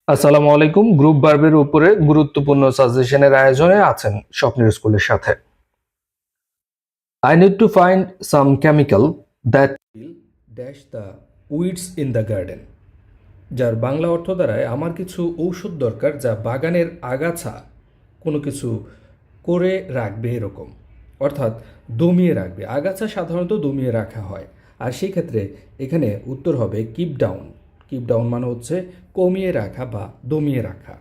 আসসালামু আলাইকুম। গ্রুপ ভার্বের উপরে গুরুত্বপূর্ণ সাজেশনের আয়োজনে আছেন স্বপ্নের স্কুলের সাথে। I need to find some chemical that will dash the weeds in the garden. যার বাংলা অর্থ দাঁড়ায় আমার কিছু ঔষধ দরকার যা বাগানের আগাছা কোনো কিছু করে রাখবে এরকম, অর্থাৎ দমিয়ে রাখবে। আগাছা সাধারণত দমিয়ে রাখা হয়, আর সেই ক্ষেত্রে এখানে উত্তর হবে কিপ ডাউন। কিপ ডাউন মানে হচ্ছে কমিয়ে রাখা বা দমিয়ে রাখা।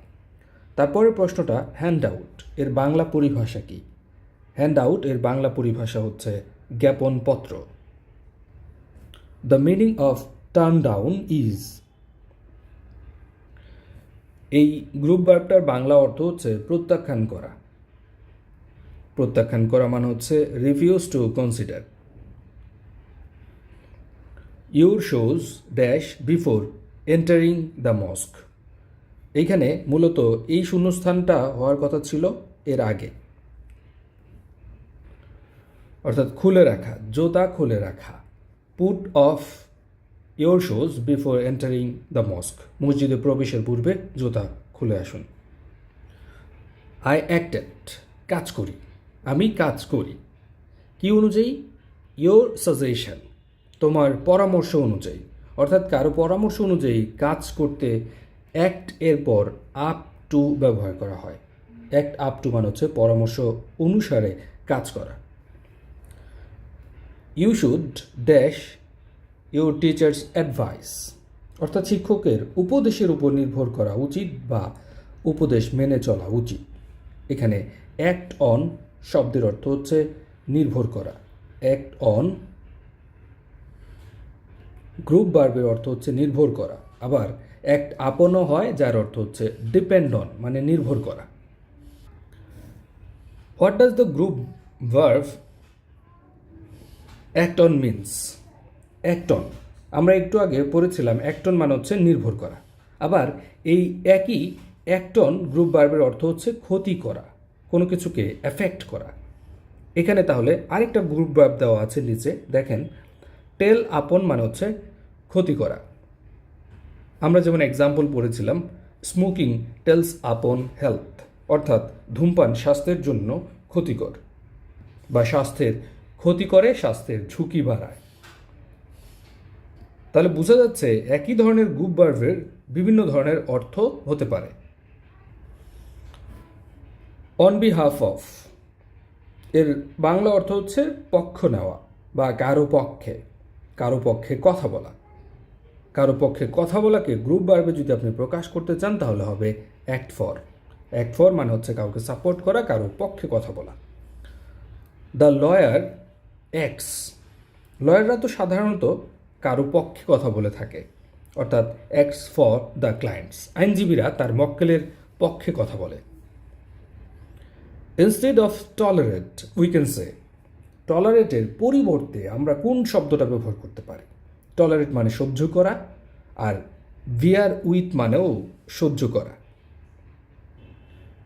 তারপরের প্রশ্নটা হ্যান্ড আউট এর বাংলা পরিভাষা কি? হ্যান্ড আউট এর বাংলা পরিভাষা হচ্ছে জ্ঞাপনপত্র। The meaning of turn down is. এই গ্রুপ ভার্বটার বাংলা অর্থ হচ্ছে প্রত্যাখ্যান করা। প্রত্যাখ্যান করা মানে হচ্ছে refuse to consider. Your shoes dash before entering the mosque. এইখানে মূলত এই শূন্যস্থানটা হওয়ার কথা ছিল এর আগে, অর্থাৎ খুলে রাখা, জোতা খুলে রাখা। Put off your shows before entering the মস্ক। মসজিদে প্রবেশের পূর্বে জুতা খুলে আসুন। আই অ্যাক্টেড কাজ করি, আমি কাজ করি। কি অনুযায়ী? ইয়োর সাজেশন তোমার পরামর্শ অনুযায়ী, অর্থাৎ কারো পরামর্শ অনুযায়ী কাজ করতে অ্যাক্ট এর পর আপ টু ব্যবহার করা হয়। অ্যাক্ট আপ টু মানে হচ্ছে পরামর্শ অনুসারে কাজ করা। You should dash your teacher's advice, অর্থাৎ শিক্ষকের উপদেশের উপর নির্ভর করা উচিত বা উপদেশ মেনে চলা উচিত। এখানে অ্যাক্ট অন শব্দের অর্থ হচ্ছে নির্ভর করা। অ্যাক্ট অন গ্রুপ ভার্বের অর্থ হচ্ছে নির্ভর করা। আবার অ্যাক্ট আপনও হয়, যার অর্থ হচ্ছে ডিপেন্ড অন মানে নির্ভর করা। What does the group verb act on means? Act on আমরা একটু আগে পড়েছিলাম, অ্যাক্ট অন মানে হচ্ছে নির্ভর করা। আবার এই একই অ্যাক্ট অন গ্রুপ ভার্বের অর্থ হচ্ছে ক্ষতি করা, কোনো কিছুকে এফেক্ট করা। এখানে তাহলে আরেকটা গ্রুপ ভার্ব দেওয়া আছে নিচে, দেখেন। টেল আপন মানে হচ্ছে ক্ষতি করা। আমরা যেমন এক্সাম্পল পড়েছিলাম, স্মোকিং টেলস আপন হেলথ, অর্থাৎ ধূমপান স্বাস্থ্যের জন্য ক্ষতিকর বা স্বাস্থ্যের ক্ষতি করে, স্বাস্থ্যের ঝুঁকি বাড়ায়। তাহলে বোঝা যাচ্ছে একই ধরনের গ্রুপ ভার্বের বিভিন্ন ধরনের অর্থ হতে পারে। অন বিহাফ অফ এর বাংলা অর্থ হচ্ছে পক্ষ নেওয়া বা কারো পক্ষে, কারো পক্ষে কথা বলা। কারো পক্ষে কথা বলাকে গ্রুপ ভার্বে যদি আপনি প্রকাশ করতে চান তাহলে হবে অ্যাক্ট ফর। অ্যাক্ট ফর মানে হচ্ছে কাউকে সাপোর্ট করা, কারো পক্ষে কথা বলা। দ্য লয়ার অ্যাক্টস, লয়াররা তো সাধারণত কারো পক্ষে কথা বলে থাকে, অর্থাৎ অ্যাক্টস ফর দ্য ক্লায়েন্টস। আইনজীবীরা তার মক্কেলের পক্ষে কথা বলে। Instead of tolerate we can say, টলারেটের পরিবর্তে আমরা কোন শব্দটা ব্যবহার করতে পারি? টলারেট মানে সহ্য করা, আর বিয়ার উইথ মানেও সহ্য করা।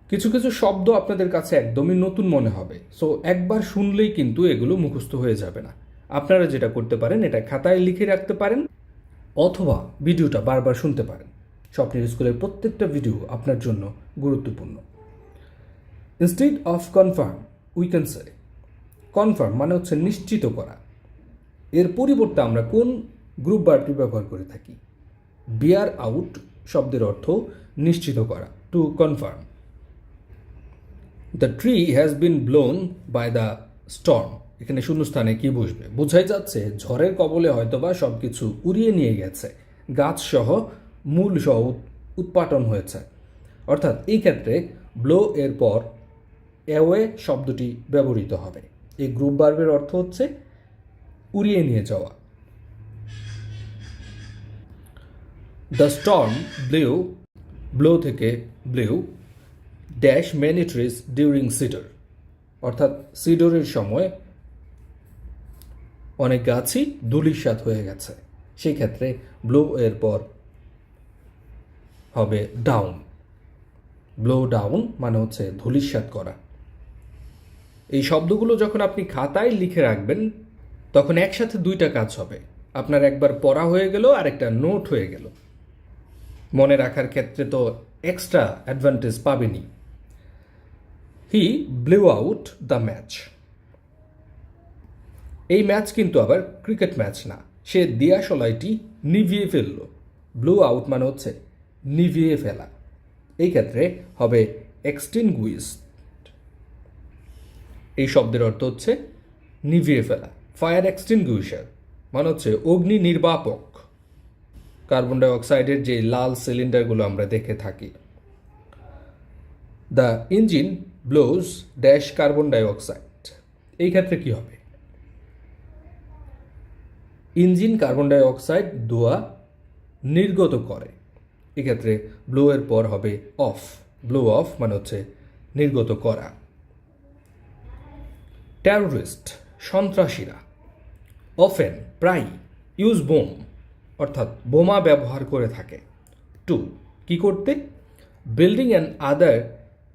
কিছু কিছু শব্দ আপনাদের কাছে একদমই নতুন মনে হবে, সো একবার শুনলেই কিন্তু এগুলো মুখস্থ হয়ে যাবে না। আপনারা যেটা করতে পারেন, এটা খাতায় লিখে রাখতে পারেন অথবা ভিডিওটা বারবার শুনতে পারেন। স্বপ্নের স্কুলের প্রত্যেকটা ভিডিও আপনার জন্য গুরুত্বপূর্ণ। Instead of confirm we can say, confirm মানে হচ্ছে নিশ্চিত করা। এর পরিবর্তে আমরা কোন গ্রুপ ভার্বটি ব্যবহার করে থাকি? বিয়ার আউট শব্দের অর্থ নিশ্চিত করা, to confirm. The tree has been blown by the storm, এখানে শূন্যস্থানে কি বসবে? বোঝাই যাচ্ছে ঝড়ের কবলে হয়তোবা সব কিছু উড়িয়ে নিয়ে গেছে, গাছ সহ মূল সহ উৎপাটন হয়েছে। অর্থাৎ এই ক্ষেত্রে ব্লো এর পর অ্যাওয়ে শব্দটি ব্যবহৃত হবে। এই গ্রুপ ভার্বের অর্থ হচ্ছে উড়িয়ে নিয়ে যাওয়া। দ্য স্টর্ম ব্লেউ, ব্লো থেকে blew dash many trees during Sidr, অর্থাৎ সিডরের সময় অনেক গাছই ধূলিসাৎ হয়ে গেছে। সেই ক্ষেত্রে ব্লো এর পর হবে ডাউন। ব্লো ডাউন মানে হচ্ছে ধূলিসাৎ করা। এই শব্দগুলো যখন আপনি খাতায় লিখে রাখবেন তখন একসাথে দুইটা কাজ হবে, আপনার একবার পড়া হয়ে গেল আর একটা নোট হয়ে গেল। মনে রাখার ক্ষেত্রে তো এক্সট্রা অ্যাডভান্টেজ পাবেনি। He blew out the match. এই ম্যাচ কিন্তু আবার ক্রিকেট ম্যাচ না, সে দিয়াশলাইটি নিভিয়ে ফেলল। ব্লু আউট মানে হচ্ছে নিভিয়ে ফেলা, এই ক্ষেত্রে হবে এক্সটিংগুইশ। এই শব্দের অর্থ হচ্ছে নিভিয়ে ফেলা। ফায়ার এক্সটিংগুইশার মানে হচ্ছে অগ্নি নির্বাপক, কার্বন ডাইঅক্সাইডের যে লাল সিলিন্ডারগুলো আমরা দেখে থাকি। The engine blows dash carbon dioxide, এই ক্ষেত্রে কি হবে? ইঞ্জিন কার্বন ডাইঅক্সাইড ধোঁয়া নির্গত করে, এক্ষেত্রে ব্লো এর পর হবে অফ। ব্লো অফ মানে হচ্ছে নির্গত করা। টেরোরিস্ট সন্ত্রাসীরা অফেন প্রায় ইউজ বোম অর্থাৎ বোমা ব্যবহার করে থাকে। টু কি করতে? Building and other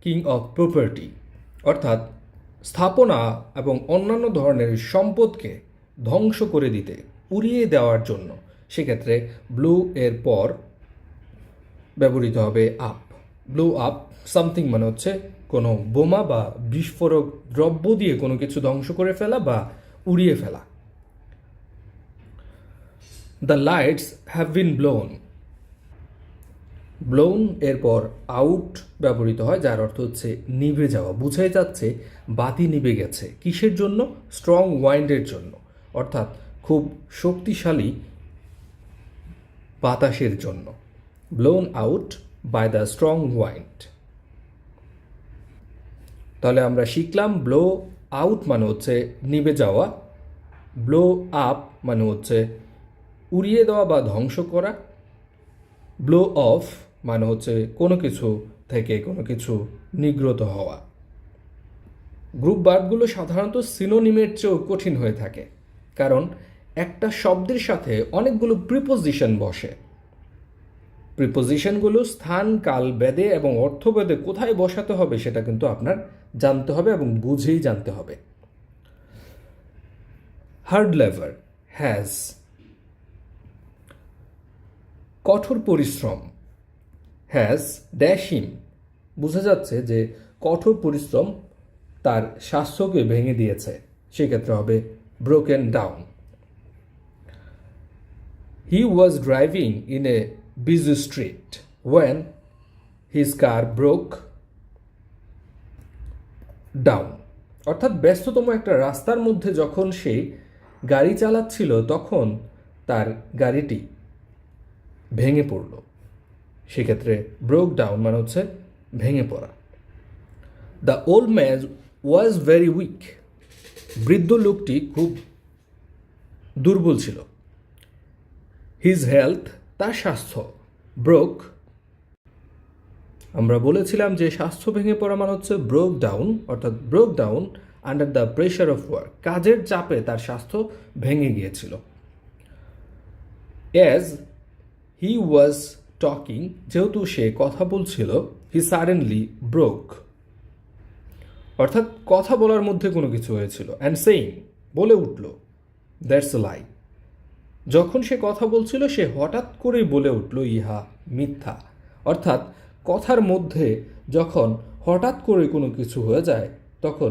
king of property অর্থাৎ স্থাপনা এবং অন্যান্য ধরনের সম্পদকে ধ্বংস করে দিতে, উড়িয়ে দেওয়ার জন্য। সেক্ষেত্রে ব্লু এর পর ব্যবহৃত হবে আপ। ব্লু আপ সামথিং মানে হচ্ছে কোনো বোমা বা বিস্ফোরক দ্রব্য দিয়ে কোনো কিছু ধ্বংস করে ফেলা বা উড়িয়ে ফেলা। The lights have been blown. Blown এরপর আউট ব্যবহৃত হয়, যার অর্থ হচ্ছে নিভে যাওয়া। বুঝাই যাচ্ছে বাতি নিভে গেছে। কিসের জন্য? স্ট্রং ওয়াইন্ডের জন্য, অর্থাৎ খুব শক্তিশালী বাতাসের জন্য। Blown out by the strong wind. তাহলে আমরা শিখলাম ব্লো আউট মানে হচ্ছে নিভে যাওয়া, ব্লো আপ মানে হচ্ছে উড়িয়ে দেওয়া বা ধ্বংস করা, ব্লো অফ মানে হচ্ছে কোনো কিছু থেকে কোনো কিছু নিগ্রত হওয়া। গ্রুপ ভার্বগুলো সাধারণত সিনোনিমের চেয়েও কঠিন হয়ে থাকে, কারণ একটা শব্দের সাথে অনেকগুলো প্রিপোজিশন বসে। প্রিপোজিশনগুলো স্থান কাল ভেদে এবং অর্থভেদে কোথায় বসাতে হবে সেটা কিন্তু আপনার জানতে হবে এবং বুঝেই জানতে হবে। হার্ড লেবার হ্যাজ কঠোর পরিশ্রম, হ্যাজ ড্যাশ হিম বোঝা যাচ্ছে যে কঠোর পরিশ্রম তার স্বাস্থ্যকে ভেঙে দিয়েছে, সেক্ষেত্রে হবে broken down. He was driving in a busy street when his car broke down, অর্থাৎ ব্যস্ততম একটা রাস্তার মধ্যে যখন সে গাড়ি চালাচ্ছিল তখন তার গাড়িটি ভেঙে পড়ল, সেক্ষেত্রে ব্রোক ডাউন মানে হচ্ছে ভেঙে পড়া। The old man was very weak, বৃদ্ধ লোকটি খুব দুর্বল ছিল। হিজ হেলথ তার স্বাস্থ্য, ব্রোক আমরা বলেছিলাম যে স্বাস্থ্য ভেঙে পড়া মানে হচ্ছে ব্রোক ডাউন, অর্থাৎ broke down under the pressure of work, কাজের চাপে তার স্বাস্থ্য ভেঙে গিয়েছিল। অ্যাজ হি ওয়াজ টকিং, যেহেতু সে কথা বলছিল, হি সাডেনলি ব্রোক, অর্থাৎ কথা বলার মধ্যে কোনো কিছু হয়েছিল। অ্যান্ড সেইং বলে উঠল, দ্যাটস এ লাই, যখন সে কথা বলছিল সে হঠাৎ করেই বলে উঠল ইহা মিথ্যা, অর্থাৎ কথার মধ্যে যখন হঠাৎ করে কোনো কিছু হয়ে যায় তখন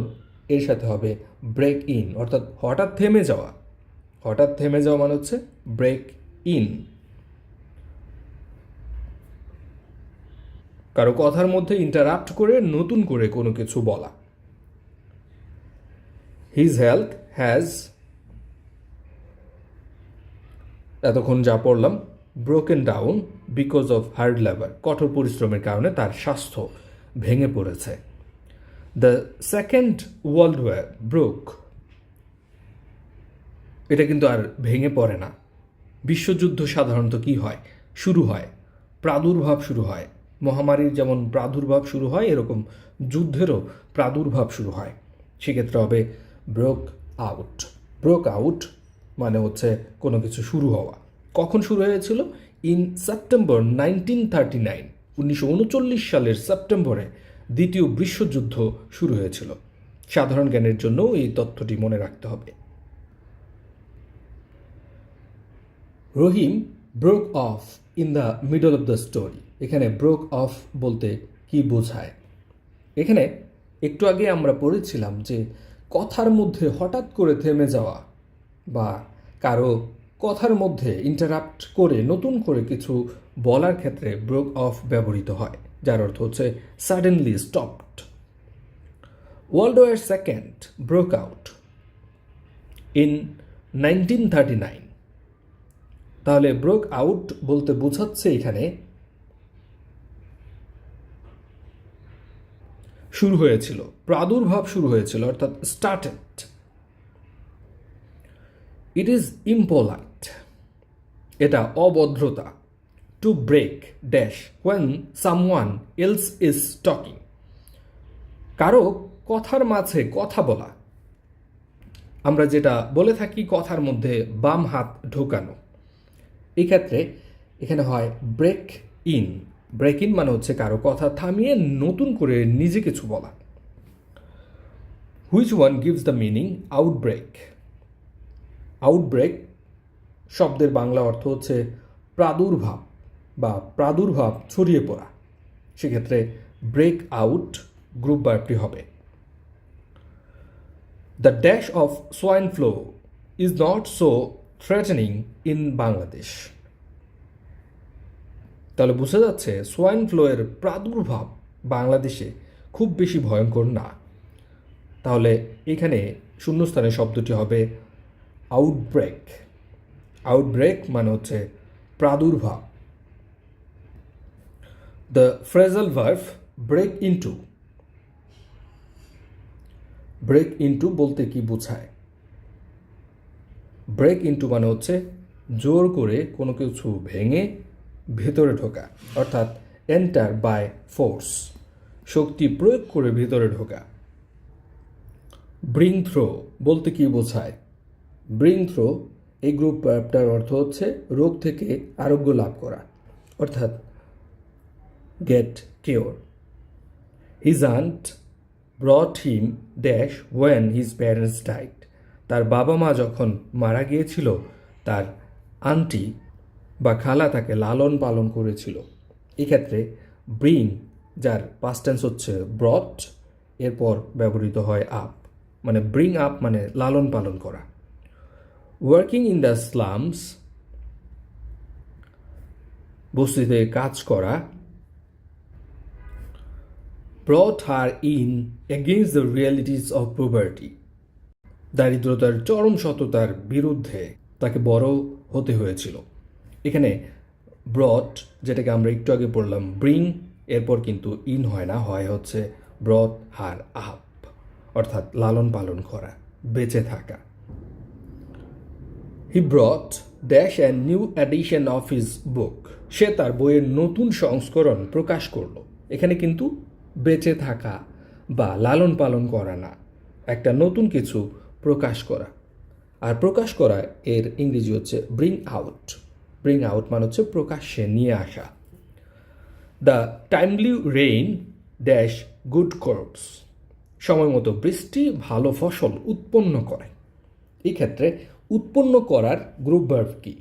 এর সাথে হবে ব্রেক ইন, অর্থাৎ হঠাৎ থেমে যাওয়া। হঠাৎ থেমে যাওয়া মানে হচ্ছে ব্রেক ইন। কারো কথার মধ্যে ইন্টারাপ্ট করে নতুন করে কোনো কিছু বলা। হিজ হেলথ হ্যাজ, এতক্ষণ যা পড়লাম, broken down because of hard labour, কঠোর পরিশ্রমের কারণে তার স্বাস্থ্য ভেঙে পড়েছে। The second world war broke, এটা কিন্তু আর ভেঙে পড়ে না। বিশ্বযুদ্ধ সাধারণত কি হয়? শুরু হয়, প্রাদুর্ভাব শুরু হয়। মহামারীর যেমন প্রাদুর্ভাব শুরু হয়, এরকম যুদ্ধেরও প্রাদুর্ভাব শুরু হয়, সেক্ষেত্রে হবে ব্রোক আউট। ব্রোক আউট মানে হচ্ছে কোনো কিছু শুরু হওয়া। কখন শুরু হয়েছিল? ইন সেপ্টেম্বর 1939, 1939 সালের সেপ্টেম্বরে দ্বিতীয় বিশ্বযুদ্ধ শুরু হয়েছিল। সাধারণ জ্ঞানের জন্য এই তথ্যটি মনে রাখতে হবে। Rahim broke off in the middle of the story. এখানে ব্রোক অফ বলতে কি বোঝায়? এখানে একটু আগে আমরা পড়েছিলাম যে কথার মধ্যে হঠাৎ করে থেমে যাওয়া বা কারো কথার মধ্যে ইন্টারাপ্ট করে নতুন করে কিছু বলার ক্ষেত্রে ব্রোক অফ ব্যবহৃত হয়, যার অর্থ হচ্ছে suddenly stopped. World war second broke out in 1939। তাহলে ব্রোক আউট বলতে বোঝাচ্ছে এখানে শুরু হয়েছিল, প্রাদুর্ভাব শুরু হয়েছিল, অর্থাৎ স্টার্টেড। ইট ইজ ইম্পোলাইট, এটা অভদ্রতা। To break dash when someone else is talking, কারো কথার মাঝে কথা বলা। আমরা যেটা বলে থাকি কথার মধ্যে বাম হাত ঢোকানো, এই ক্ষেত্রে এখানে হয় ব্রেক ইন। ব্রেক ইন মানে হচ্ছে কারো কথা থামিয়ে নতুন করে নিজে কিছু বলা। Which one gives the meaning outbreak? Outbreak শব্দের বাংলা অর্থ হচ্ছে প্রাদুর্ভাব বা প্রাদুর্ভাব ছড়িয়ে পড়া। সেক্ষেত্রে ব্রেক আউট গ্রুপ ভার্বটি হবে। The dash of swine flu is not so threatening in Bangladesh. তাহলে বোঝা যাচ্ছে সোয়াইন ফ্লু এর প্রাদুর্ভাব বাংলাদেশে খুব বেশি ভয়ঙ্কর না। তাহলে এখানে শূন্যস্থানে শব্দটি হবে আউটব্রেক। আউটব্রেক মানে হচ্ছে প্রাদুর্ভাব। The phrasal verb break into. Break into বলতে কি বোঝায়? ব্রেক ইনটু মানে হচ্ছে জোর করে কোনো কিছু ভেঙে ভেতরে ঢোকা, অর্থাৎ এন্টার বাই ফোর্স, শক্তি প্রয়োগ করে ভেতরে ঢোকা। ব্রিং থ্রো বলতে কি বোঝায়? ব্রিং থ্রো এই গ্রুপ ভার্বটার অর্থ হচ্ছে রোগ থেকে আরোগ্য লাভ করা, অর্থাৎ get cure. His aunt brought him dash when his parents died. তার বাবা মা যখন মারা গিয়েছিল তার আন্টি বা খালা তাকে লালন পালন করেছিল। এক্ষেত্রে ব্রিং, যার পাস্ট টেন্স হচ্ছে ব্রট, এরপর ব্যবহৃত হয় আপ, মানে ব্রিং আপ মানে লালন পালন করা। ওয়ার্কিং ইন দ্য স্লামস বস্তিতে কাজ করা। Brought her in against the realities of poverty. দারিদ্রতার চরম সততার বিরুদ্ধে তাকে বড় হতে হয়েছিল। এখানে ব্রট, যেটাকে আমরা একটু আগে পড়লাম ব্রিং, এরপর কিন্তু ইন হয় না, হয় হচ্ছে ব্রট হার আপ, অর্থাৎ লালন পালন করা, বেঁচে থাকা। He brought dash and new edition of his book. সে তার বইয়ের নতুন সংস্করণ প্রকাশ করল। এখানে কিন্তু বেঁচে থাকা বা লালন পালন করা না, একটা নতুন কিছু প্রকাশ করা। আর প্রকাশ করা এর ইংরেজি হচ্ছে ব্রিং আউট। ব্রিং আউট মানে হচ্ছে প্রকাশ্যে নিয়ে আসা। The timely rain dash good crops. সময় মতো বৃষ্টি ভালো ফসল উৎপন্ন করে। এই ক্ষেত্রে উৎপন্ন করার গ্রুপ ভার্ব কি?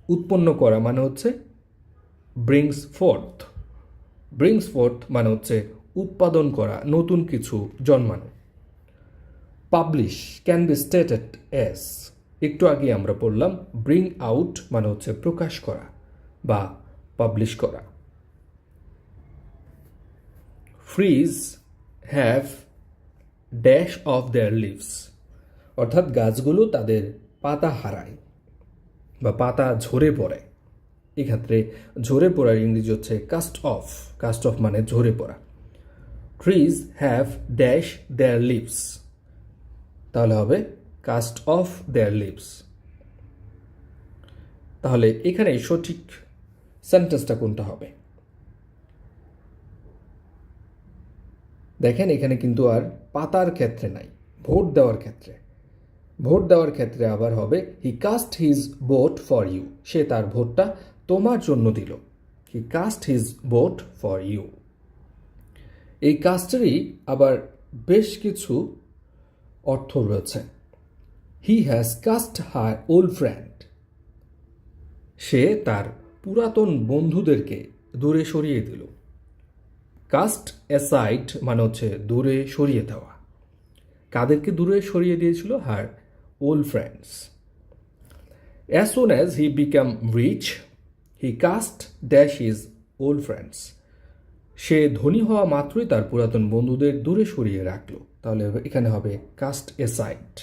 উৎপন্ন করা মানে হচ্ছে ব্রিংস ফোর্থ। ব্রিংস ফোর্থ মানে হচ্ছে উৎপাদন করা, নতুন কিছু জন্মানো। Publish can be stated as, একটু আগে আমরা পড়লাম ব্রিং আউট মানে হচ্ছে প্রকাশ করা বা পাবলিশ করা। Trees have dash off their leaves, অর্থাৎ গাছগুলো তাদের পাতা হারায় বা পাতা ঝরে পড়ে। এক্ষেত্রে ঝরে পড়ার ইংরেজি হচ্ছে কাস্ট অফ। কাস্ট অফ মানে ঝরে পড়া। Trees have dash their leaves, তাহলে হবে কাস্ট অফ দেয়ার লিভস। তাহলে এখানে সঠিক সেন্টেন্সটা কোনটা হবে? দেখেন এখানে কিন্তু আর পাতার ক্ষেত্রে নাই, ভোট দেওয়ার ক্ষেত্রে। ভোট দেওয়ার ক্ষেত্রে আবার হবে he cast his vote for you. সে তার ভোটটা তোমার জন্য দিল। He cast his vote for you. এই কাস্টেরই আবার বেশ কিছু অর্থ রয়েছে। He has cast her old friend. সে তার পুরাতন বন্ধুদেরকে দূরে সরিয়ে দিল। কাস্ট অ্যাসাইড মানে হচ্ছে দূরে সরিয়ে দেওয়া। কাদেরকে দূরে সরিয়ে দিয়েছিল? Her old friends. As soon as he became rich, he cast dash his old friends. সে ধনী হওয়া মাত্রই তার পুরাতন বন্ধুদের দূরে সরিয়ে রাখলো। তাহলে এখানে হবে cast aside.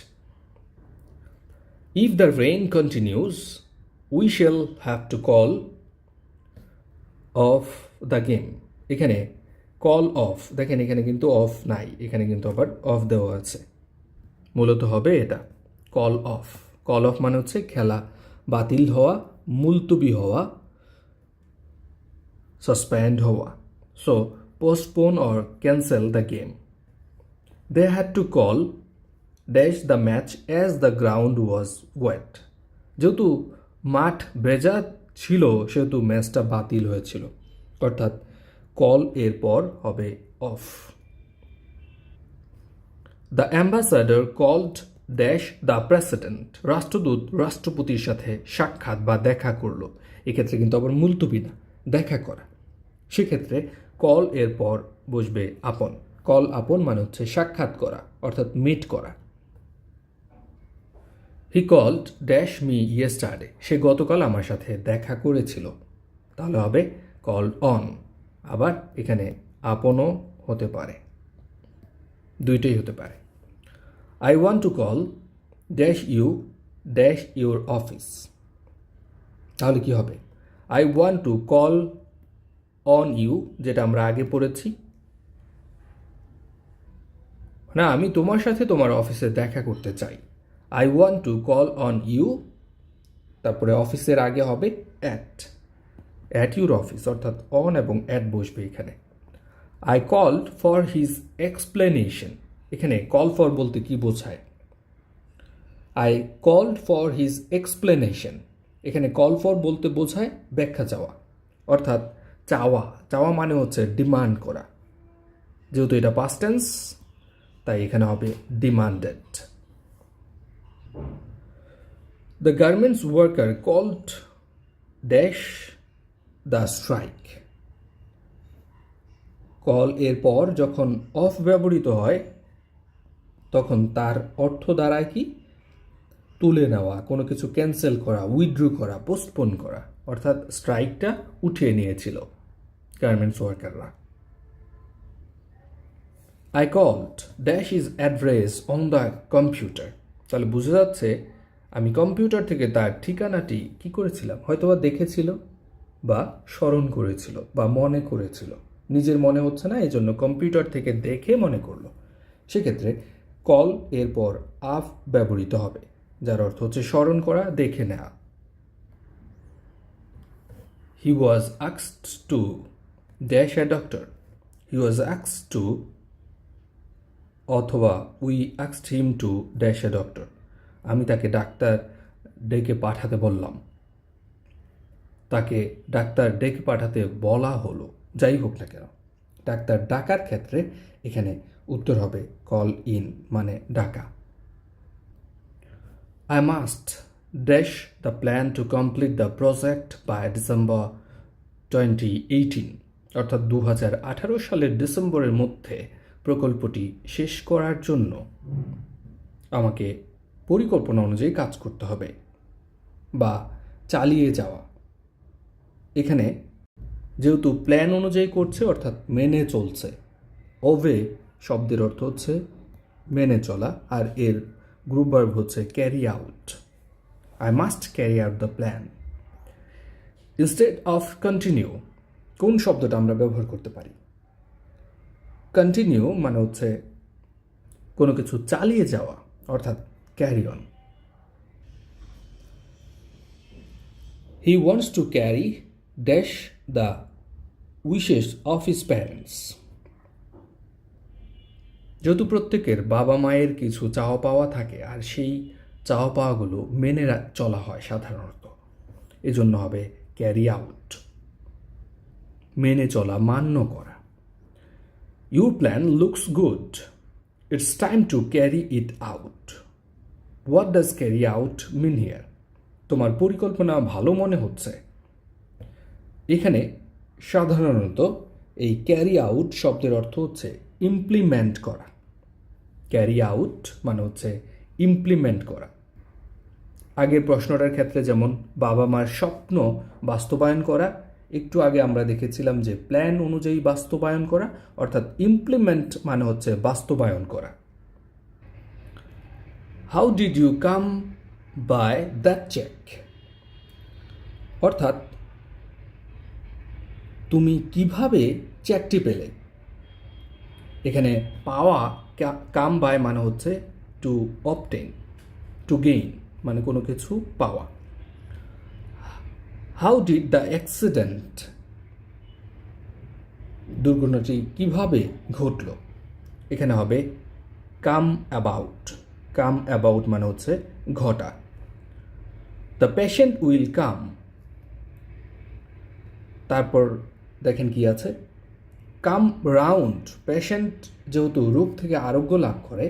If the rain continues, we shall have to call off the game. এখানে কল অফ, দেখেন এখানে কিন্তু অফ নাই, এখানে কিন্তু আবার অফ দেওয়া আছে। মূলত হবে এটা কল অফ। কল অফ মানে হচ্ছে খেলা বাতিল হওয়া, মুলতবি হওয়া, সাসপেন্ড হওয়া। So postpone or cancel the game. They had to call dash the match as the ground was wet. যেহেতু মাঠ ভেজা ছিল সেহেতু ম্যাচটা বাতিল হয়েছিল, অর্থাৎ কল এর পর হবে off. The ambassador called dash the president. রাষ্ট্রদূত রাষ্ট্রপতির সাথে সাক্ষাৎ বা দেখা করলো। এক্ষেত্রে কিন্তু আবার মুলতবি না, দেখা করা। সেক্ষেত্রে কল এর পর বসবে আপন। কল আপন মানে হচ্ছে সাক্ষাৎ করা, অর্থাৎ মিট করা। He called dash me yesterday. সে গতকাল আমার সাথে দেখা করেছিল। তাহলে হবে কল অন। আবার এখানে আপনও হতে পারে, দুইটাই হতে পারে। I want to call dash you dash your office. তাহলে কি হবে? I want to call on you, যেটা আমরা আগে পড়েছি না, আমি তোমার সাথে তোমার অফিসে দেখা করতে চাই। I want to call on you, তারপরে অফিসের আগে হবে অ্যাট ইউর অফিস, অর্থাৎ অন এবং অ্যাট বসবে এখানে। I called for his explanation. এখানে কল ফর বলতে কি বোঝায়? I called for his explanation. এখানে কল ফর বলতে বোঝায় ব্যাখ্যা চাওয়া, অর্থাৎ চাওয়া। চাওয়া মানে হচ্ছে ডিমান্ড করা। যেহেতু এটা পাস্ট টেন্স তাই এখানে হবে demanded. The garments worker called dash the strike. Call এর পর যখন অফ ব্যবহৃত হয় তখন তার অর্থ দাঁড়ায় কি? তুলে নেওয়া, কোনো কিছু ক্যান্সেল করা, উইথড্র করা, পোস্টপোন করা। অর্থাৎ স্ট্রাইকটা উঠিয়ে নিয়েছিল গার্মেন্টস ওয়ার্কাররা। I called dash is address on the computer. তাহলে বোঝা যাচ্ছে আমি কম্পিউটার থেকে তার ঠিকানাটি কি করেছিলাম? হয়তোবা দেখেছিল বা স্মরণ করেছিল বা মনে করেছিল। নিজের মনে হচ্ছে না, এই জন্য কম্পিউটার থেকে দেখে মনে করলো। সেক্ষেত্রে কল এরপর আফ ব্যবহৃত হবে, যার অর্থ হচ্ছে স্মরণ করা, দেখে নেওয়া। He was asked to dash a doctor. He was asked to, অথবা we asked him to dash a doctor. আমি তাকে ডাক্তার ডেকে পাঠাতে বললাম, তাকে ডাক্তার ডেকে পাঠাতে বলা হলো। যাই হোক না কেন, ডাক্তার ডাকার ক্ষেত্রে এখানে উত্তর হবে কল ইন মানে ডাকা। I must dash the plan to complete the project by December 2018। অর্থাৎ 2018 সালের ডিসেম্বরের মধ্যে প্রকল্পটি শেষ করার জন্য আমাকে পরিকল্পনা অনুযায়ী কাজ করতে হবে বা চালিয়ে যাওয়া। এখানে যেহেতু প্ল্যান অনুযায়ী করছে অর্থাৎ মেনে চলছে। ওবে শব্দের অর্থ হচ্ছে মেনে চলা, আর এর গ্রুপ ভার্ব হচ্ছে carry out. I must carry out the plan. Instead of continue, কোন শব্দটা আমরা ব্যবহার করতে পারি? কন্টিনিউ মানে হচ্ছে কোনো কিছু চালিয়ে যাওয়া, অর্থাৎ carry on. He wants to carry dash the wishes of his parents. যেহেতু প্রত্যেকের বাবা মায়ের কিছু চাওয়া পাওয়া থাকে আর সেই চাওয়া পাওয়াগুলো মেনে চলা হয় সাধারণত, এজন্য হবে ক্যারি আউট, মেনে চলা, মান্য করা। Your plan looks good, it's time to carry it out. What does carry out mean here? তোমার পরিকল্পনা ভালো মনে হচ্ছে, এখানে সাধারণত এই ক্যারি আউট শব্দের অর্থ হচ্ছে ইমপ্লিমেন্ট করা। ক্যারি আউট মানে হচ্ছে ইমপ্লিমেন্ট করা। আগের প্রশ্নটার ক্ষেত্রে যেমন বাবা মার স্বপ্ন বাস্তবায়ন করা, একটু আগে আমরা দেখেছিলাম যে প্ল্যান অনুযায়ী বাস্তবায়ন করা, অর্থাৎ ইমপ্লিমেন্ট মানে হচ্ছে বাস্তবায়ন করা। How did you come by that cheque? অর্থাৎ তুমি কিভাবে চেকটি পেলে। এখানে পাওয়া, কাম বাই মানে হচ্ছে টু অবটেন, টু গেইন মানে কোনো কিছু পাওয়া। How did the accident? দুর্ঘটনাটি কিভাবে ঘটল? এখানে হবে কাম অ্যাবাউট। কাম অ্যাবাউট মানে হচ্ছে ঘটা। দ্য পেশেন্ট উইল কাম, তারপর দেখেন কি আছে, কাম রাউন্ড। পেশেন্ট যেহেতু রোগ থেকে আরোগ্য লাভ করে,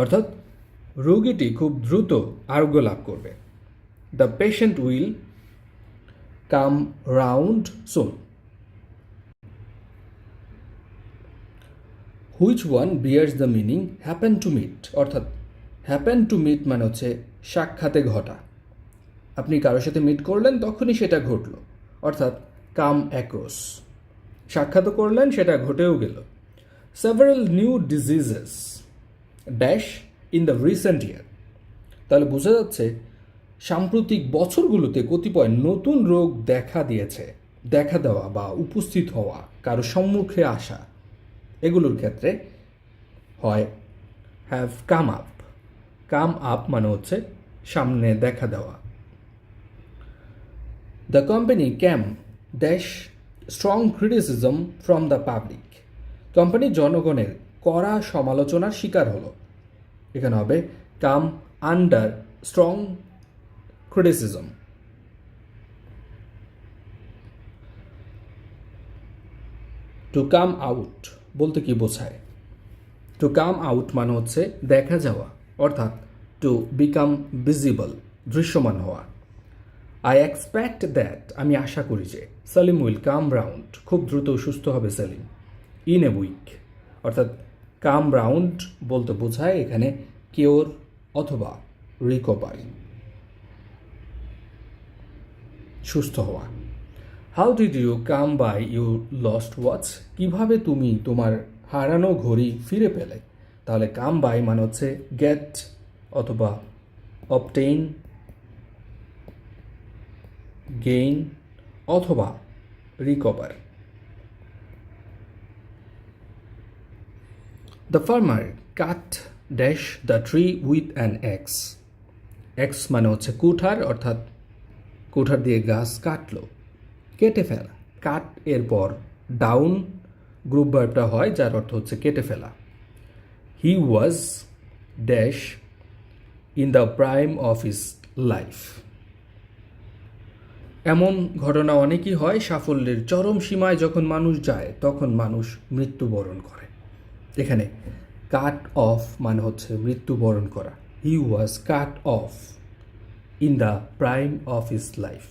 অর্থাৎ রোগীটি খুব দ্রুত আরোগ্য লাভ করবে। The patient will come round soon. Which one bears the meaning happen to meet? অর্থাৎ হ্যাপেন টু মিট মানে হচ্ছে সাক্ষাতে ঘটা। আপনি কারোর সাথে মিট করলেন, তখনই সেটা ঘটলো, অর্থাৎ কাম অ্যাক্রস। সাক্ষাৎ করলেন, সেটা ঘটেও গেল। Several new diseases dash in the recent year. তাহলে বোঝা যাচ্ছে সাম্প্রতিক বছরগুলোতে কতিপয় নতুন রোগ দেখা দিয়েছে। দেখা দেওয়া বা উপস্থিত হওয়া, কারো সম্মুখে আসা, এগুলোর ক্ষেত্রে হয় have come up. Come up মানে হচ্ছে সামনে দেখা দেওয়া। The company came dash strong criticism from the public. Company জনগণের কড়া সমালোচনার শিকার হলো। এখানে হবে come under strong criticism. To come out বলতে কি বোঝায়? টু কাম আউট মানে হচ্ছে দেখা যাওয়া, অর্থাৎ টু বিকাম ভিজিবল, দৃশ্যমান হওয়া। আই এক্সপেক্ট দ্যাট, আমি আশা করি যে, সেলিম উইল কাম রাউন্ড, খুব দ্রুত সুস্থ হবে সেলিম, ইন এ উইক। অর্থাৎ কাম রাউন্ড বলতে বোঝায় এখানে কিওর অথবা রিকভার, সুস্থ হওয়া। How did you come by you lost watch? কিভাবে তুমি তোমার হারানো ঘড়ি ফিরে পেলে? তাহলে কাম বাই মানে হচ্ছে গেট অথবা অবটেইন, গেইন অথবা recover. The farmer cut dash the tree with an x. X মানে হচ্ছে কুঠার, অর্থাৎ কুঠার দিয়ে গাছ কাটলো, কেটে ফেলা। কাট এর পর ডাউন গ্রুপ ভার্বটা হয়, যার অর্থ হচ্ছে কেটে ফেলা। He was dash in the prime of his life. এমন ঘটনা অনেকই হয়, সাফল্যের চরম সীমায় যখন মানুষ যায়, তখন মানুষ মৃত্যুবরণ করে। এখানে কাট অফ মানে হচ্ছে মৃত্যুবরণ করা। He was cut off in the prime of his life.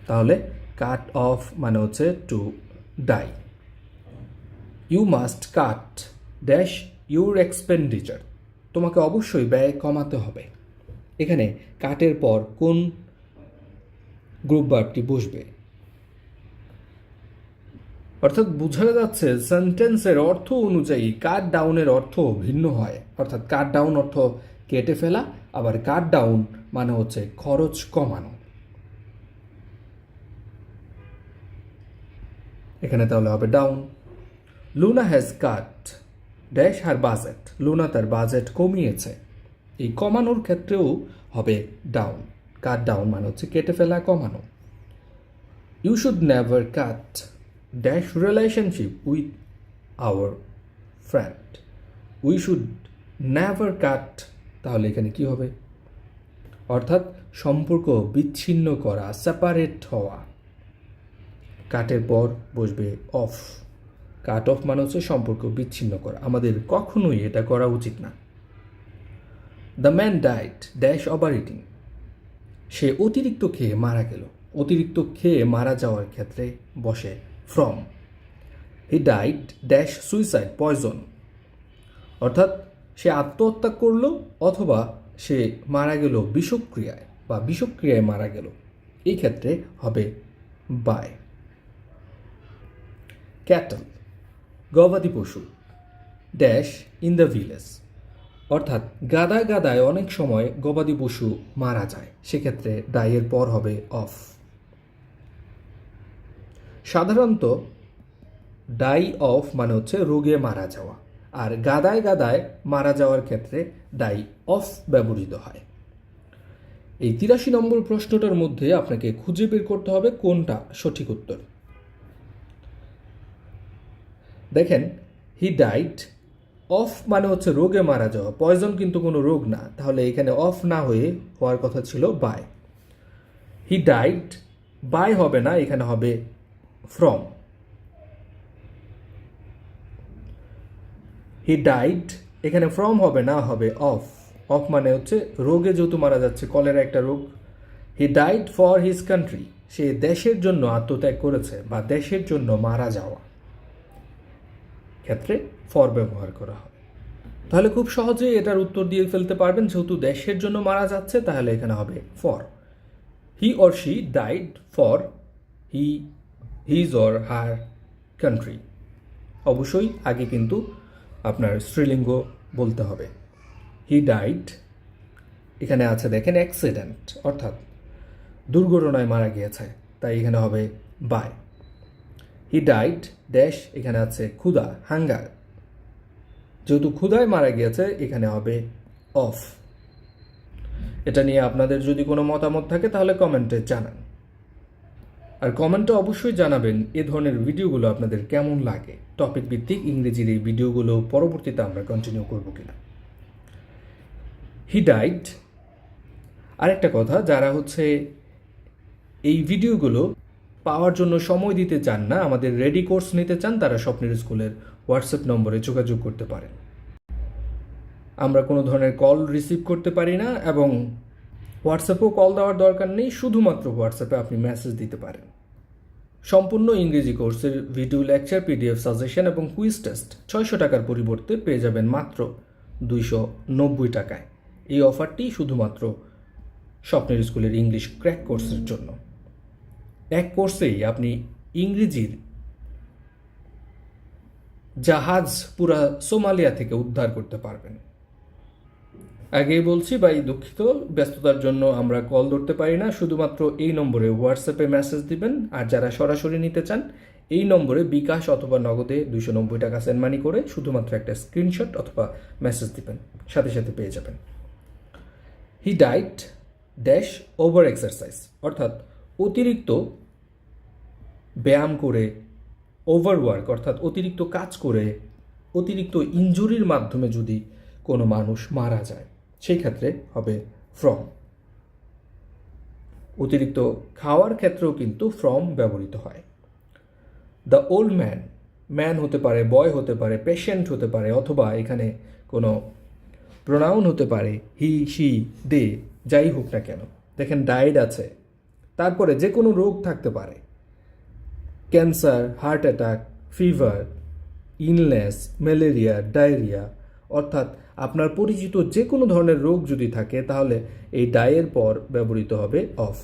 তাহলে কাট অফ মানে হচ্ছে to die. You must cut dash your expenditure. তোমাকে অবশ্যই ব্যয় কমাতে হবে। এখানে কাটের পর কোন গ্রুপ ভার্বটি বসবে? অর্থাৎ বোঝা যাচ্ছে সেন্টেন্সের অর্থ অনুযায়ী কাট ডাউনের অর্থ ভিন্ন হয়। অর্থাৎ কাট ডাউন অর্থ কেটে ফেলা, আবার কাট ডাউন মানে হচ্ছে খরচ কমানো। এখানে তাহলে হবে down. Luna has cut dash her budget. Luna তার বাজেট কমিয়েছে। এই কমানোর ক্ষেত্রেও হবে ডাউন। কাট ডাউন মানে হচ্ছে কেটে ফেলা, কমানো। You should never cut dash relationship with our friend. We should never cut, তাহলে এখানে কি হবে? অর্থাৎ সম্পর্ক বিচ্ছিন্ন করা, সেপারেট হওয়া। কাটের পর বসবে অফ। কাট অফ মানে হচ্ছে সম্পর্ক বিচ্ছিন্ন করা। আমাদের কখনোই এটা করা উচিত না। The man died dash overeating, সে অতিরিক্ত খেয়ে মারা গেল। অতিরিক্ত খেয়ে মারা যাওয়ার ক্ষেত্রে বসে from. He died dash suicide poison, অর্থাৎ সে আত্মহত্যা করলো অথবা সে মারা গেল বিষক্রিয়ায় বা বিষক্রিয়ায় মারা গেল, এই ক্ষেত্রে হবে বাই। ক্যাটল গবাদি পশু ড্যাশ ইন দ্য ভিলেজ, অর্থাৎ গাদায় গাদায় অনেক সময় গবাদি পশু মারা যায়, সেক্ষেত্রে ডাইয়ের পর হবে অফ। সাধারণত ডাই অফ মানে হচ্ছে রোগে মারা যাওয়া, আর গাদায় গাদায় মারা যাওয়ার ক্ষেত্রে ডাই অফ ব্যবহৃত হয়। এই 83 নম্বর প্রশ্নটার মধ্যে আপনাকে খুঁজে বের করতে হবে কোনটা সঠিক উত্তর। দেখেন, হি ডাইড অফ মানে হচ্ছে রোগে মারা যাওয়া, পয়জন কিন্তু কোনো রোগ না, তাহলে এখানে অফ না হয়ে হওয়ার কথা ছিল বাই। হি ডাইড বাই হবে না, এখানে হবে ফ্রম। হি ডাইড এখানে ফ্রম হবে না, হবে অফ। অফ মানে হচ্ছে রোগে যেহেতু মারা যাচ্ছে, কলেরা একটা রোগ। He died for his country, সে দেশের জন্য আত্মত্যাগ করেছে বা দেশের জন্য মারা যাওয়া, ক্ষেত্রে ফর ব্যবহার করা হয়। তাহলে খুব সহজেই এটার উত্তর দিয়ে ফেলতে পারবেন, যেহেতু দেশের জন্য মারা যাচ্ছে তাহলে এখানে হবে for. He or she died for his or her country, অবশ্যই আগে কিন্তু আপনার স্ত্রীলিঙ্গ বলতে হবে। হি ডাইড এখানে আছে দেখেন অ্যাক্সিডেন্ট, অর্থাৎ দুর্ঘটনায় মারা গিয়েছে, তাই এখানে হবে বাই। হি ডাইড ড্যাশ এখানে আছে ক্ষুধা, হাঙ্গার, যেহেতু ক্ষুধায় মারা গিয়েছে এখানে হবে অফ। এটা নিয়ে আপনাদের যদি কোনো মতামত থাকে তাহলে কমেন্টে জানান, আর কমেন্টে অবশ্যই জানাবেন এ ধরনের ভিডিওগুলো আপনাদের কেমন লাগে। টপিক ভিত্তিক ইংরেজির এই ভিডিওগুলো পরবর্তীতে আমরা কন্টিনিউ করব কিনা। হি ডাইড, আরেকটা কথা, যারা হচ্ছে এই ভিডিওগুলো পাওয়ার জন্য সময় দিতে চান না, আমাদের রেডি কোর্স নিতে চান, তারা স্বপ্নের স্কুলের হোয়াটসঅ্যাপ নম্বরে যোগাযোগ করতে পারেন। আমরা কোনো ধরনের কল রিসিভ করতে পারি না এবং হোয়াটসঅ্যাপেও কল দেওয়ার দরকার নেই, শুধুমাত্র হোয়াটসঅ্যাপে আপনি মেসেজ দিতে পারেন। সম্পূর্ণ ইংরেজি কোর্সের ভিডিও লেকচার, পিডিএফ সাজেশন এবং কুইজ টেস্ট 600 টাকার পরিবর্তে পেয়ে যাবেন মাত্র 290 টাকায়। এই অফারটি শুধুমাত্র স্বপ্নের স্কুলের ইংলিশ ক্র্যাক কোর্সের জন্য। এক কোর্সেই আপনি ইংরেজির জাহাজ পুরা সোমালিয়া থেকে উদ্ধার করতে পারবেন। আগেই বলছি ভাই, দুঃখিত, ব্যস্ততার জন্য আমরা কল ধরতে পারি না, শুধুমাত্র এই নম্বরে হোয়াটসঅ্যাপে মেসেজ দিবেন। আর যারা সরাসরি নিতে চান এই নম্বরে বিকাশ অথবা নগদে 290 টাকা সেন্ড মানি করে শুধুমাত্র একটা স্ক্রিনশট অথবা মেসেজ দিবেন, সাথে সাথে পেয়ে যাবেন। He died dash over exercise, অর্থাৎ অতিরিক্ত ব্যায়াম করে, ওভারওয়ার্ক অর্থাৎ অতিরিক্ত কাজ করে, অতিরিক্ত ইনজুরির মাধ্যমে যদি কোনো মানুষ মারা যায় সেই ক্ষেত্রে হবে ফ্রম। অতিরিক্ত খাওয়ার ক্ষেত্রেও কিন্তু ফ্রম ব্যবহৃত হয়। দ্য ওল্ড ম্যান, ম্যান হতে পারে, বয় হতে পারে, পেশেন্ট হতে পারে, অথবা এখানে কোনো প্রোনাউন হতে পারে, হি, শি, দে, যাই হোক না কেন। দেখেন ডাইড আছে, তারপরে যে কোনো রোগ থাকতে পারে, cancer, heart attack, fever, illness, malaria, diarrhoea, অর্থাৎ আপনার পরিচিত যে কোনো ধরনের রোগ যদি থাকে তাহলে এই ডাইয়ের পর ব্যবহৃত হবে অফ।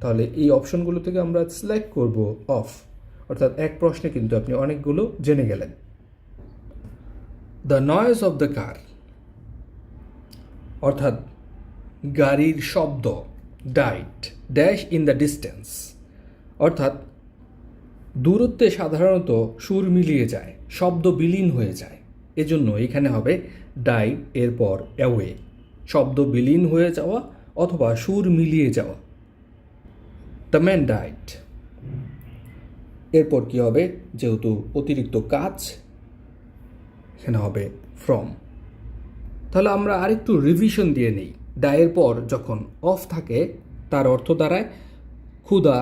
তাহলে এই অপশনগুলো থেকে আমরা সিলেক্ট করব অফ, অর্থাৎ এক প্রশ্নে কিন্তু আপনি অনেকগুলো জেনে গেলেন। The noise of the car, অর্থাৎ গাড়ির শব্দ, died dash in the distance, অর্থাৎ দূরত্বে সাধারণত সুর মিলিয়ে যায়, শব্দ বিলীন হয়ে যায়, এজন্য এখানে হবে ডাই এরপর অ্যাওয়ে, শব্দ বিলীন হয়ে যাওয়া অথবা সুর মিলিয়ে যাওয়া। দ্য ম্যান ডাইড, এরপর কি হবে, যেহেতু অতিরিক্ত কাজ, এখানে হবে ফ্রম। তাহলে আমরা আরেকটু রিভিশন দিয়ে নিই। ডায়ের পর যখন অফ থাকে তার অর্থ দাঁড়ায় ক্ষুধা,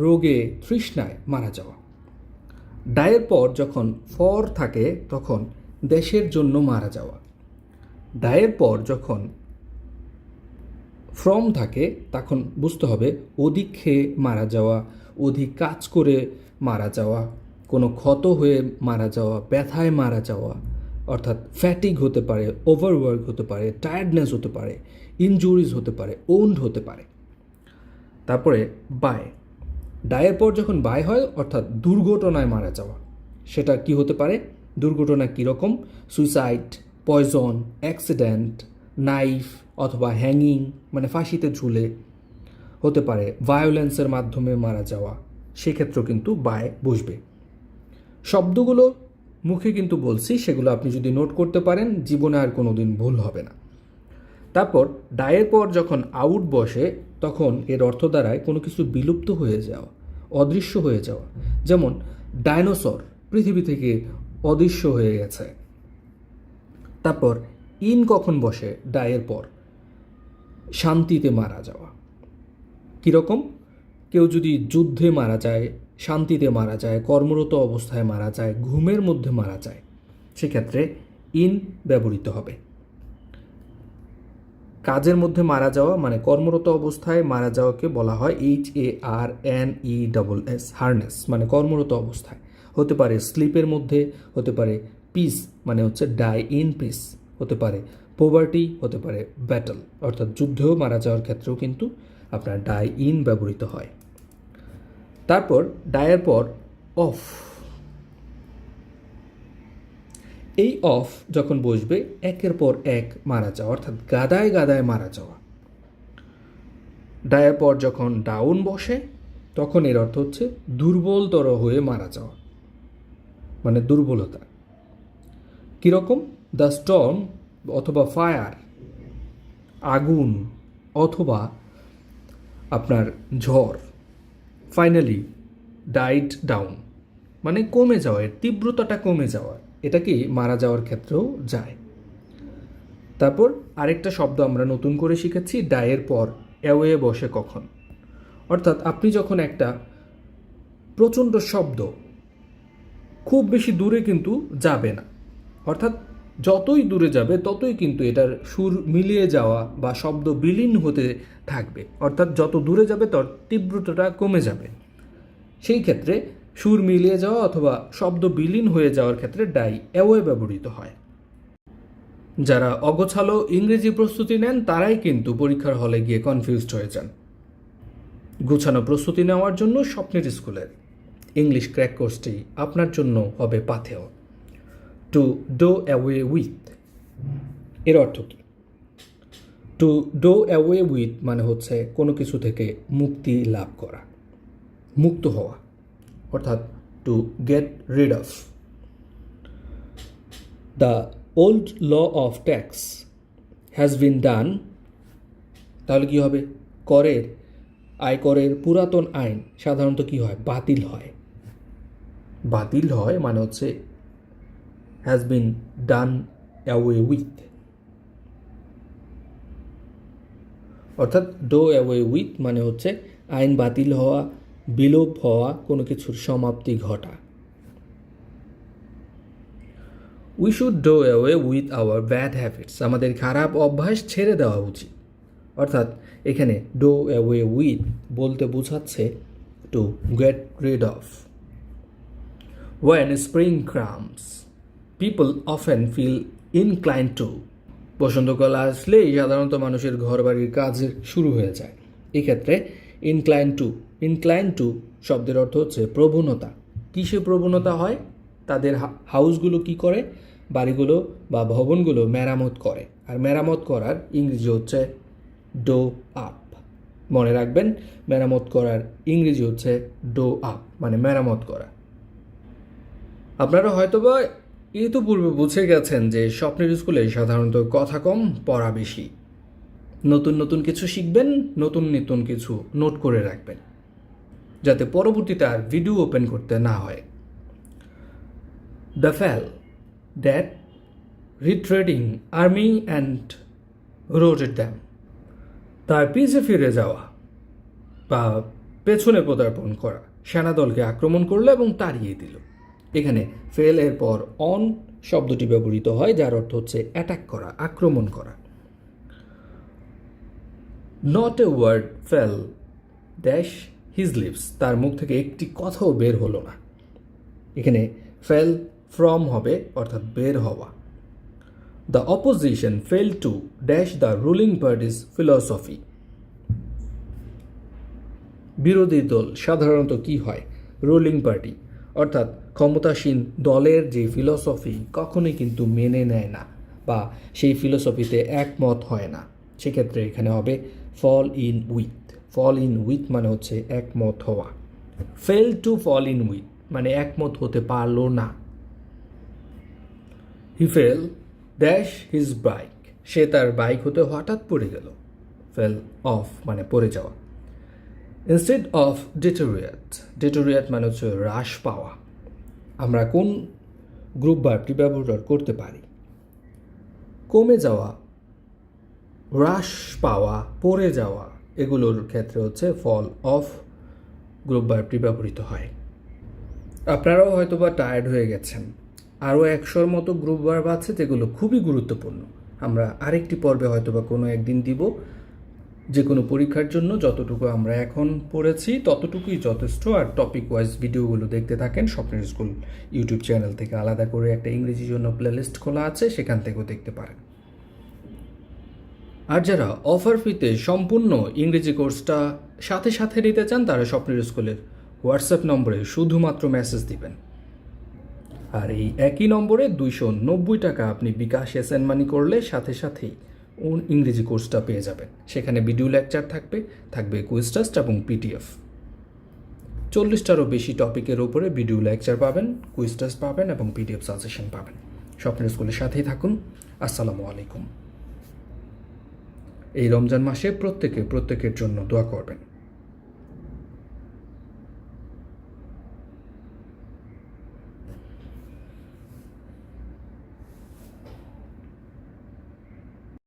রোগে, তৃষ্ণায় মারা যাওয়া। ডায়ের পর যখন ফর থাকে তখন দেশের জন্য মারা যাওয়া। ডায়ের পর যখন ফ্রম থাকে তখন বুঝতে হবে অধিক খেয়ে মারা যাওয়া, অধিক কাজ করে মারা যাওয়া, কোনো ক্ষত হয়ে মারা যাওয়া, ব্যথায় মারা যাওয়া, অর্থাৎ ফ্যাটিক হতে পারে, ওভারওয়ার্ক হতে পারে, টায়ার্ডনেস হতে পারে, ইনজুরিজ হতে পারে, ওন্ড হতে পারে। তারপরে বাই, ডায়ের পর যখন বাই হয় অর্থাৎ দুর্ঘটনায় মারা যাওয়া, সেটা কি হতে পারে? দুর্ঘটনা কীরকম? সুইসাইড, পয়জন, অ্যাক্সিডেন্ট, নাইফ অথবা হ্যাঙ্গিং মানে ফাঁসিতে ঝুলে হতে পারে, ভায়োলেন্সের মাধ্যমে মারা যাওয়া, সেক্ষেত্রেও কিন্তু বাই বসবে। শব্দগুলো মুখে কিন্তু বলছি, সেগুলো আপনি যদি নোট করতে পারেন জীবনে আর কোনো দিন ভুল হবে না। তারপর ডায়ের পর যখন আউট বসে তখন এর অর্থ দাঁড়ায় কোনো কিছু বিলুপ্ত হয়ে যাওয়া, অদৃশ্য হয়ে যাওয়া। যেমন ডাইনোসর পৃথিবী থেকে অদৃশ্য হয়ে গেছে। তারপর ইন কখন বসে ডায়ের পর? শান্তিতে মারা যাওয়া। কীরকম? কেউ যদি যুদ্ধে মারা যায়, শান্তিতে মারা যায়, কর্মরত অবস্থায় মারা যায়, ঘুমের মধ্যে মারা যায়, সেক্ষেত্রে ইন ব্যবহৃত হবে। কাজের মধ্যে মারা যাওয়া মানে কর্মরত অবস্থায় মারা যাওয়াকে বলা হয় HARNESS, হার্নেস মানে কর্মরত অবস্থায়। হতে পারে স্লিপের মধ্যে, হতে পারে পিস মানে হচ্ছে ডাই ইন পিস, হতে পারে পোভার্টি, হতে পারে ব্যাটল অর্থাৎ যুদ্ধেও মারা যাওয়ার ক্ষেত্রেও কিন্তু আপনার ডাই ইন ব্যবহৃত হয়। তারপর ডায়ের পর অফ, এই অফ যখন বসবে একের পর এক মারা যাওয়া অর্থাৎ গাদায় গাদায় মারা যাওয়া। ডায়ের পর যখন ডাউন বসে তখন এর অর্থ হচ্ছে দুর্বলতর হয়ে মারা যাওয়া মানে দুর্বলতা। কীরকম? দ্য স্টর্ম অথবা ফায়ার, আগুন অথবা আপনার ঝড় ফাইনালি ডাইড ডাউন মানে কমে যাওয়া, এর তীব্রতাটা কমে যাওয়া, এটা কি মারা যাওয়ার ক্ষেত্রেও যায়। তারপর আরেকটা শব্দ আমরা নতুন করে শিখেছি, ডায়ের পর অ্যাওয়ে বসে কখন, অর্থাৎ আপনি যখন একটা প্রচণ্ড শব্দ খুব বেশি দূরে কিন্তু যাবে না, অর্থাৎ যতই দূরে যাবে ততই কিন্তু এটার সুর মিলিয়ে যাওয়া বা শব্দ বিলীন হতে থাকবে, অর্থাৎ যত দূরে যাবে তত তীব্রতাটা কমে যাবে। সেই ক্ষেত্রে সুর মিলিয়ে যাওয়া অথবা শব্দ বিলীন হয়ে যাওয়ার ক্ষেত্রে ডাই অ্যাওয়ে ব্যবহৃত হয়। যারা অগোছালো ইংরেজি প্রস্তুতি নেন তারাই কিন্তু পরীক্ষার হলে গিয়ে কনফিউজড হয়ে যান। গুছানো প্রস্তুতি নেওয়ার জন্য স্বপ্নের স্কুলের ইংলিশ ক্র্যাক কোর্সটি আপনার জন্য হবে পাথেয়। টু ডো অ্যাওয়ে উইথ এর অর্থ কী? টু ডো অ্যাওয়ে উইথ মানে হচ্ছে কোনো কিছু থেকে মুক্তি লাভ করা, মুক্ত হওয়া, অর্থাৎ to get rid of. The old law of tax has been done, তাহলে কী হবে? করের, আয়করের পুরাতন আইন সাধারণত কী হয়? বাতিল হয়। বাতিল হয় মানে হচ্ছে has been done away with, অর্থাৎ ডো অ্যাওয়ে উইথ মানে হচ্ছে আইন বাতিল হওয়া, বিলোপ হওয়া, কোনো কিছুর সমাপ্তি ঘটা। We should do away with our bad habits, আমাদের খারাপ অভ্যাস ছেড়ে দেওয়া উচিত। অর্থাৎ এখানে ডো অ্যাওয়ে উইথ বলতে বোঝাচ্ছে two get rid of. When spring comes, people often feel inclined to, বসন্তকাল আসলেই সাধারণত মানুষের ঘর বাড়ির কাজ শুরু হয়ে যায়। এক্ষেত্রে ইনক্লাইন টু শব্দের অর্থ হচ্ছে প্রবণতা। কিসে প্রবণতা হয়? তাদের হাউসগুলো কি করে? বাড়িগুলো বা ভবনগুলো মেরামত করে, আর মেরামত করার ইংরেজি হচ্ছে ডো আপ। মনে রাখবেন, মেরামত করার ইংরেজি হচ্ছে ডো আপ মানে মেরামত করা। আপনারা হয়তোবা ইতিপূর্বে বুঝে গেছেন যে স্বপ্নের স্কুলে সাধারণত কথা কম পড়া বেশি। নতুন নতুন কিছু শিখবেন, নতুন নতুন কিছু নোট করে রাখবেন যাতে পরবর্তীতে আর ভিডিও ওপেন করতে না হয়। দ্য ফ্যাল that retreading army and রোটেড them, তার পিছে ফিরে যাওয়া বা পেছনে পদার্পণ করা সেনাদলকে আক্রমণ করলো এবং তাড়িয়ে দিল। এখানে ফেল এর পর অন শব্দটি ব্যবহৃত হয় যার অর্থ হচ্ছে অ্যাটাক করা, আক্রমণ করা। Not a word fell dash his lips, তার মুখ থেকে একটি কথাও বের হলো না। এখানে ফেল ফ্রম হবে, অর্থাৎ বের হওয়া। The opposition fail to dash the ruling parties philosophy. বিরোধী দল সাধারণত কি হয়? রুলিং পার্টি, অর্থাৎ ক্ষমতাসীন দলের যে ফিলসফি কখনোই কিন্তু মেনে নেয় না বা সেই ফিলসফিতে একমত হয় না, সেক্ষেত্রে এখানে হবে fall in with. Fall in with মানে হচ্ছে একমত হওয়া। Fail to fall in with মানে একমত হতে পারলো না। He fell dash his bike, সে তার বাইক হতে হঠাৎ পড়ে গেল। ফেল অফ মানে পড়ে যাওয়া। ইনস্টেড অফ ডিটোরিয়েট, ডিটোরিয়েট মানে হচ্ছে হ্রাস পাওয়া। আমরা কোন গ্রুপ ভার্বটি ব্যবহার করতে পারি? কমে যাওয়া, হ্রাস পাওয়া, পড়ে যাওয়া, এগুলোর ক্ষেত্রে হচ্ছে ফল অফ গ্রুপ ভার্বটি ব্যবহৃত হয়। আপনারাও হয়তো বা টায়ার্ড হয়ে গেছেন। আরও 100-র মতো গ্রুপ ভার্ব আছে যেগুলো খুবই গুরুত্বপূর্ণ। আমরা আরেকটি পর্বে হয়তো বা কোনো একদিন দিব। যে কোনো পরীক্ষার জন্য যতটুকু আমরা এখন পড়েছি ততটুকুই যথেষ্ট। আর টপিক ওয়াইজ ভিডিওগুলো দেখতে থাকেন। স্বপ্নের স্কুল ইউটিউব চ্যানেল থেকে আলাদা করে একটা ইংরেজির জন্য প্লেলিস্ট খোলা আছে, সেখান থেকেও দেখতে পারেন। আর যারা অফার ফিতে সম্পূর্ণ ইংরেজি কোর্সটা সাথে সাথে নিতে চান তারা স্বপ্নের স্কুলের হোয়াটসঅ্যাপ নম্বরে শুধুমাত্র মেসেজ দিবেন। আর এই একই নম্বরে 290 টাকা আপনি বিকাশ এসএন মানি করলে সাথে সাথেই ইংরেজি কোর্সটা পেয়ে যাবেন। সেখানে ভিডিও লেকচার থাকবে কুইজ টেস্ট এবং পিডিএফ। 40টারও বেশি টপিকের উপরে ভিডিও লেকচার পাবেন, কুইজ টেস্ট পাবেন এবং পিডিএফ সাজেশন পাবেন। স্বপ্নের স্কুলের সাথেই থাকুন। আসসালামু আলাইকুম। এই রমজান মাসে প্রত্যেকের জন্য দোয়া করবেন।